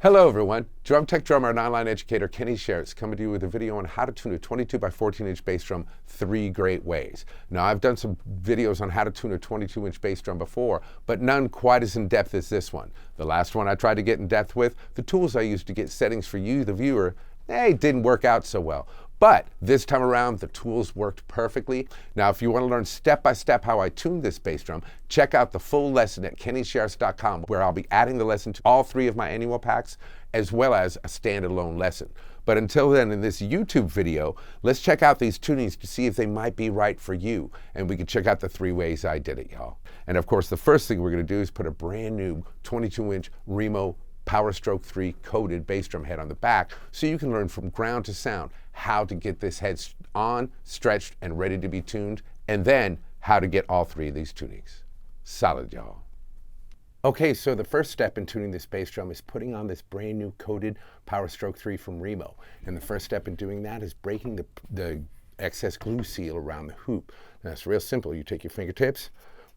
Hello everyone, drum tech drummer and online educator Kenny Sharretts coming to you with a video on how to tune a 22 by 14 inch bass drum 3 great ways. Now I've done some videos on how to tune a 22 inch bass drum before, but none quite as in depth as this one. The last one I tried to get in depth with, the tools I used to get settings for you, the viewer, they didn't work out so well. But this time around, the tools worked perfectly. Now, if you want to learn step-by-step how I tune this bass drum, check out the full lesson at kennysharretts.com, where I'll be adding the lesson to all 3 of my annual packs, as well as a standalone lesson. But until then, in this YouTube video, let's check out these tunings to see if they might be right for you. And we can check out the 3 ways I did it, y'all. And of course, the first thing we're going to do is put a brand new 22 inch Remo Power Stroke 3 coated bass drum head on the back, so you can learn from ground to sound how to get this head on, stretched, and ready to be tuned, and then how to get all 3 of these tunings. Solid, y'all. Okay, so the first step in tuning this bass drum is putting on this brand new coated Power Stroke 3 from Remo. And the first step in doing that is breaking the excess glue seal around the hoop. Now it's real simple. You take your fingertips,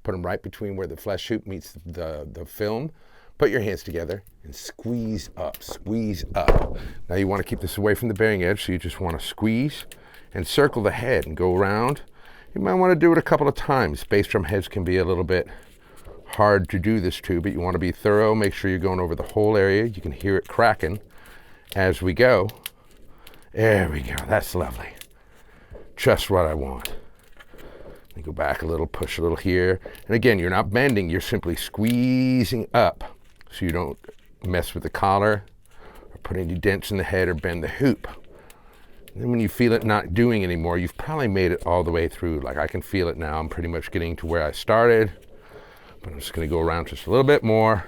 put them right between where the flesh hoop meets the film, put your hands together and squeeze up, squeeze up. Now you want to keep this away from the bearing edge, so you just want to squeeze and circle the head and go around. You might want to do it a couple of times. Bass drum heads can be a little bit hard to do this to, but you want to be thorough. Make sure you're going over the whole area. You can hear it cracking as we go. There we go, that's lovely. Just what I want. Let me go back a little, push a little here. And again, you're not bending, you're simply squeezing up, so you don't mess with the collar or put any dents in the head or bend the hoop. And then when you feel it not doing anymore, you've probably made it all the way through. Like I can feel it now. I'm pretty much getting to where I started, but I'm just going to go around just a little bit more.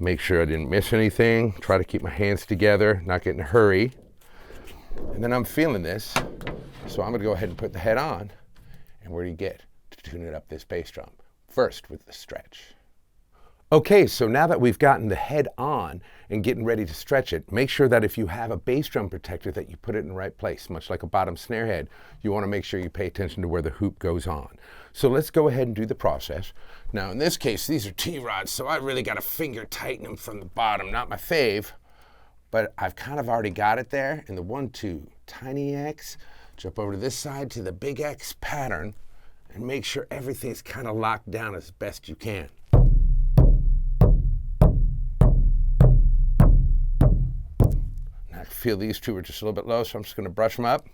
Make sure I didn't miss anything. Try to keep my hands together, not get in a hurry. And then I'm feeling this, so I'm going to go ahead and put the head on. And where do you get to tune it up this bass drum? First with the stretch. Okay, so now that we've gotten the head on and getting ready to stretch it, make sure that if you have a bass drum protector that you put it in the right place, much like a bottom snare head. You want to make sure you pay attention to where the hoop goes on. So let's go ahead and do the process. Now in this case, these are T-rods, so I really got to finger tighten them from the bottom. Not my fave, but I've kind of already got it there. And the 1-2, tiny X, jump over to this side to the big X pattern and make sure everything's kind of locked down as best you can. Now I feel these 2 are just a little bit low, so I'm just going to brush them up.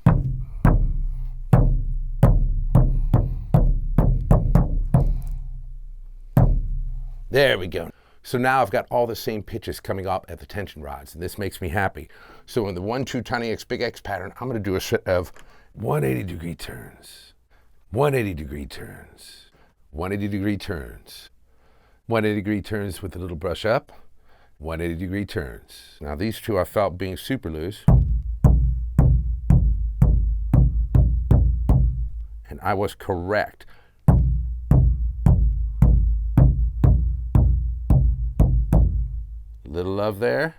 There we go. So now I've got all the same pitches coming up at the tension rods, and this makes me happy. So in the 1-2 tiny X big X pattern, I'm going to do a set of 180-degree turns, 180-degree turns, 180-degree turns, 180-degree turns with a little brush up, 180-degree turns. Now these 2 I felt being super loose, and I was correct. Little love there.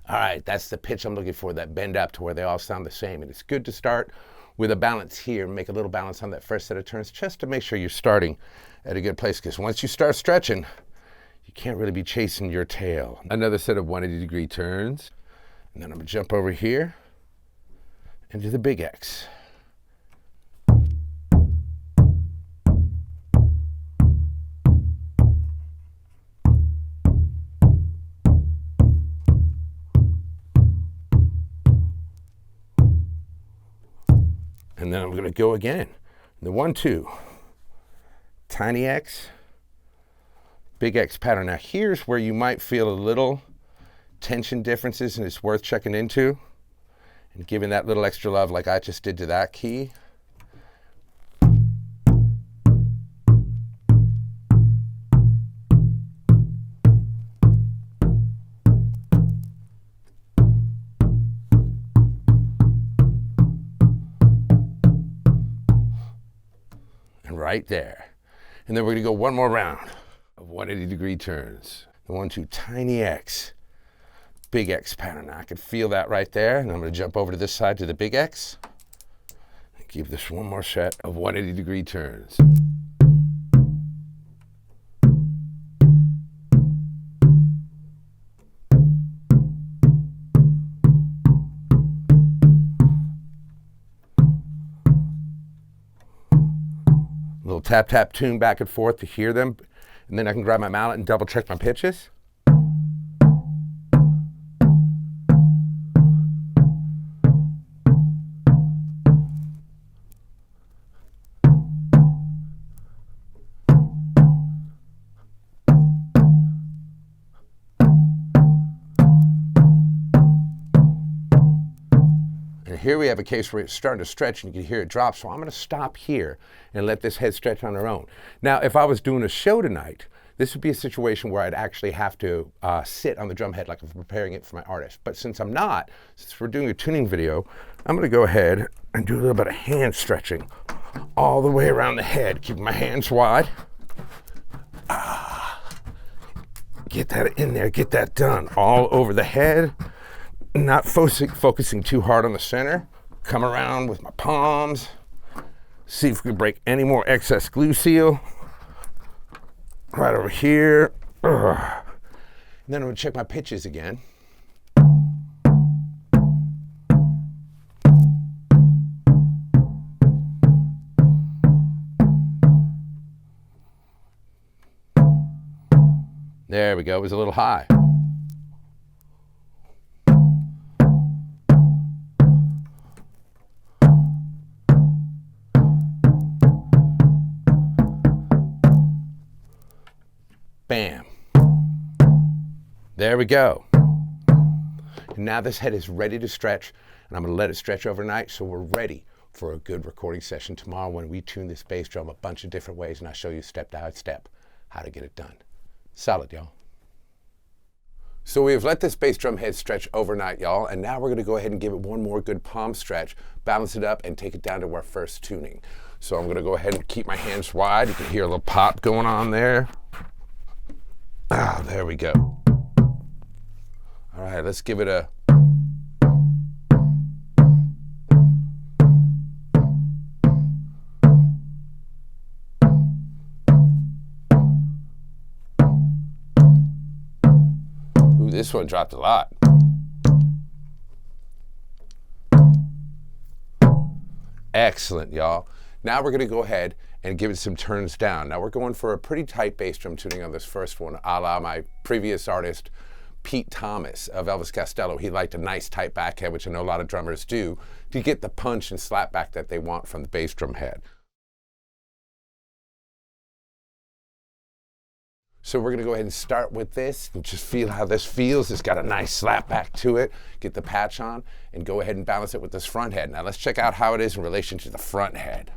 All right, that's the pitch I'm looking for, that bend up to where they all sound the same. And it's good to start with a balance here, make a little balance on that first set of turns, just to make sure you're starting at a good place, because once you start stretching, you can't really be chasing your tail. Another set of 180-degree turns, and then I'm gonna jump over here into the big X. And then I'm going to go again. The 1-2, tiny X, big X pattern. Now here's where you might feel a little tension differences, and it's worth checking into and giving that little extra love like I just did to that key. Right there. And then we're going to go one more round of 180-degree turns. The 1-2 tiny X, big X pattern. Now I can feel that right there. And I'm going to jump over to this side to the big X. And give this one more set of 180-degree turns. tap, tap, tune back and forth to hear them. And then I can grab my mallet and double check my pitches. Here we have a case where it's starting to stretch and you can hear it drop, so I'm going to stop here and let this head stretch on their own. Now, if I was doing a show tonight, this would be a situation where I'd actually have to sit on the drum head like I'm preparing it for my artist. But since I'm not, since we're doing a tuning video, I'm going to go ahead and do a little bit of hand stretching all the way around the head, keeping my hands wide. Get that in there, get that done all over the head. Not focusing too hard on the center. Come around with my palms. See if we can break any more excess glue seal. Right over here. And then I'm gonna check my pitches again. There we go, it was a little high. Bam. There we go. And now this head is ready to stretch, and I'm going to let it stretch overnight so we're ready for a good recording session tomorrow when we tune this bass drum a bunch of different ways and I show you step by step how to get it done. Solid, y'all. So we've let this bass drum head stretch overnight, y'all, and now we're going to go ahead and give it one more good palm stretch, balance it up, and take it down to our first tuning. So I'm going to go ahead and keep my hands wide. You can hear a little pop going on there. Ah, there we go. All right, let's give it a... Ooh, this one dropped a lot. Excellent, y'all. Now we're going to go ahead and give it some turns down. Now we're going for a pretty tight bass drum tuning on this first one, a la my previous artist, Pete Thomas of Elvis Costello. He liked a nice tight back head, which I know a lot of drummers do, to get the punch and slap back that they want from the bass drum head. So we're gonna go ahead and start with this and just feel how this feels. It's got a nice slap back to it. Get the patch on and go ahead and balance it with this front head. Now let's check out how it is in relation to the front head.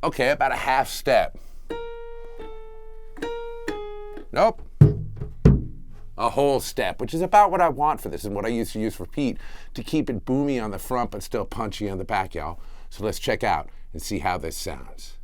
Okay, about a half step. Nope. A whole step, which is about what I want for this and what I used to use for Pete to keep it boomy on the front but still punchy on the back, y'all. So let's check out and see how this sounds.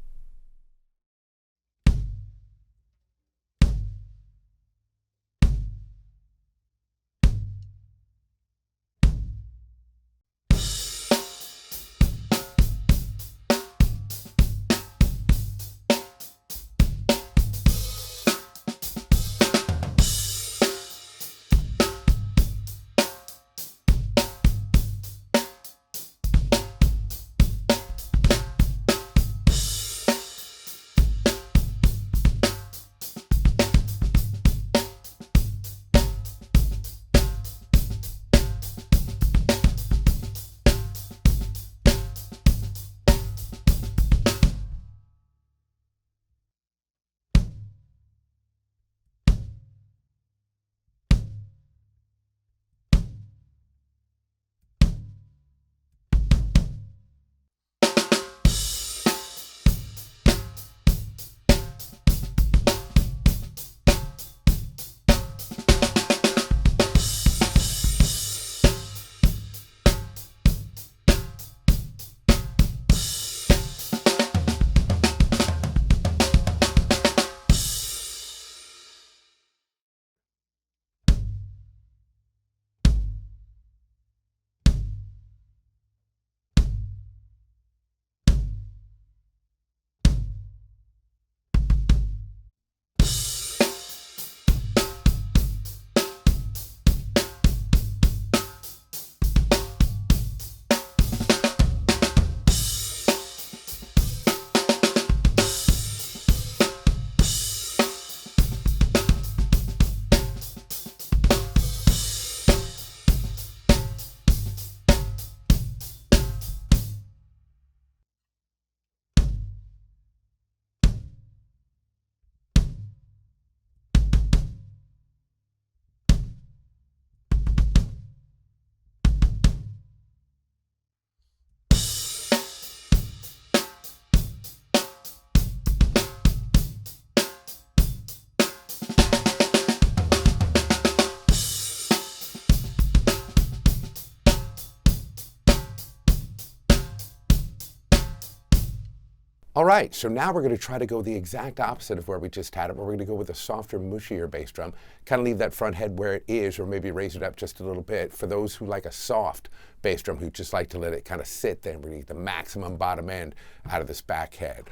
All right, so now we're going to try to go the exact opposite of where we just had it. We're going to go with a softer, mushier bass drum, kind of leave that front head where it is, or maybe raise it up just a little bit. For those who like a soft bass drum, who just like to let it kind of sit there, we're going to get the maximum bottom end out of this back head.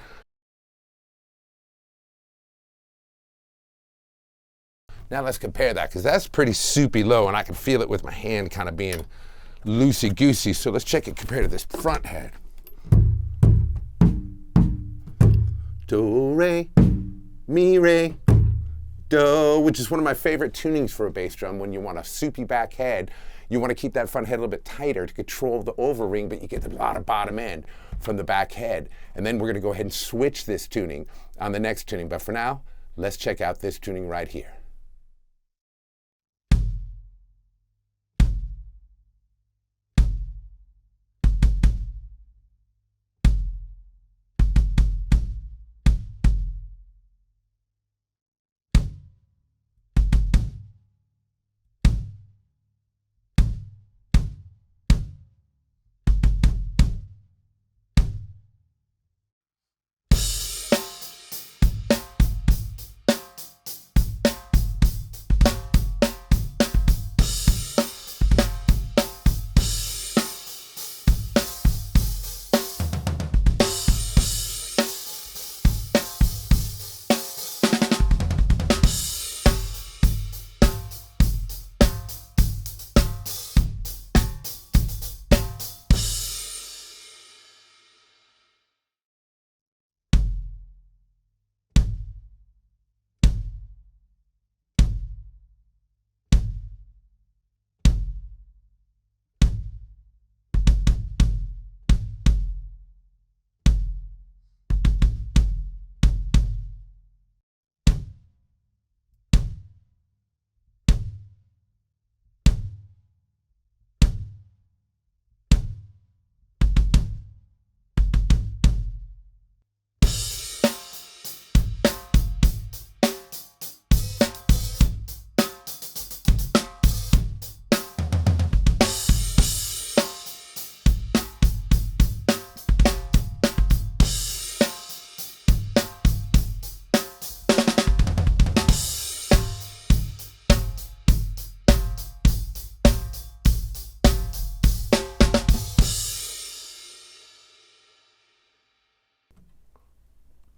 Now let's compare that, because that's pretty soupy low, and I can feel it with my hand kind of being loosey-goosey. So let's check it compared to this front head. Do, re, mi, re, do, which is one of my favorite tunings for a bass drum. When you want a soupy back head, you want to keep that front head a little bit tighter to control the over-ring, but you get a lot of bottom end from the back head. And then we're going to go ahead and switch this tuning on the next tuning. But for now, let's check out this tuning right here.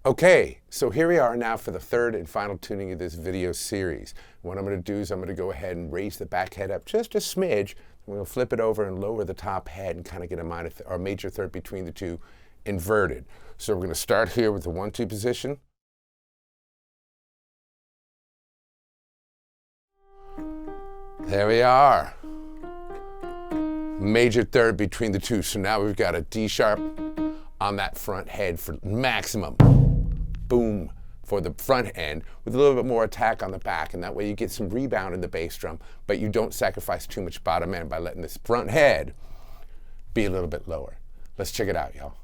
Okay, so here we are now for the third and final tuning of this video series. What I'm going to do is I'm going to go ahead and raise the back head up just a smidge. I'm going to flip it over and lower the top head and kind of get a minor or major third between the two inverted. So we're going to start here with the 1-2 position. There we are. Major third between the two. So now we've got a D sharp on that front head for maximum boom for the front end, with a little bit more attack on the back, and that way you get some rebound in the bass drum, but you don't sacrifice too much bottom end by letting this front head be a little bit lower. Let's check it out, y'all.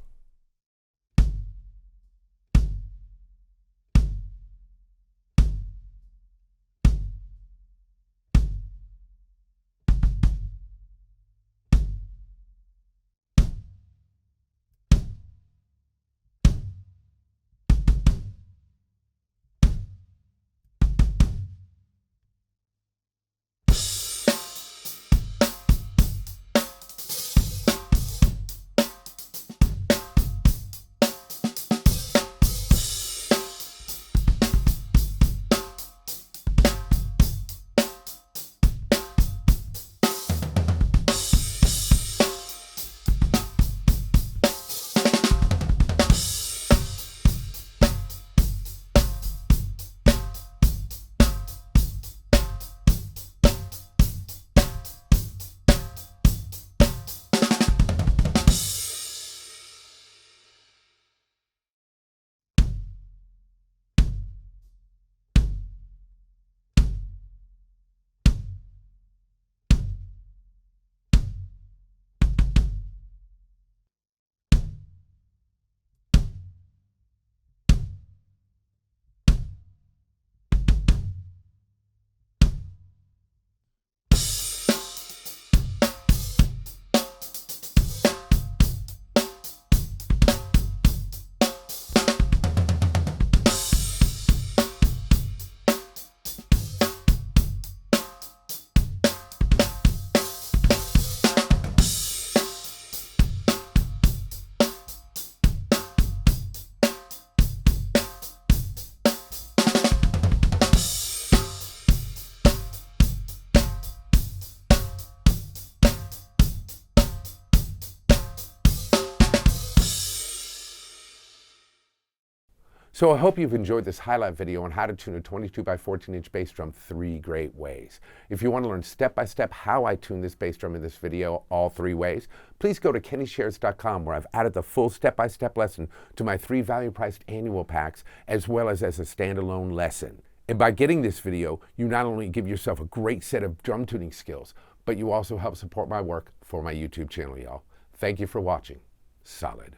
So I hope you've enjoyed this highlight video on how to tune a 22 by 14 inch bass drum 3 great ways. If you want to learn step-by-step how I tune this bass drum in this video all 3 ways, please go to kennysharretts.com, where I've added the full step-by-step lesson to my 3 value-priced annual packs, as well as a standalone lesson. And by getting this video, you not only give yourself a great set of drum tuning skills, but you also help support my work for my YouTube channel, y'all. Thank you for watching. Solid.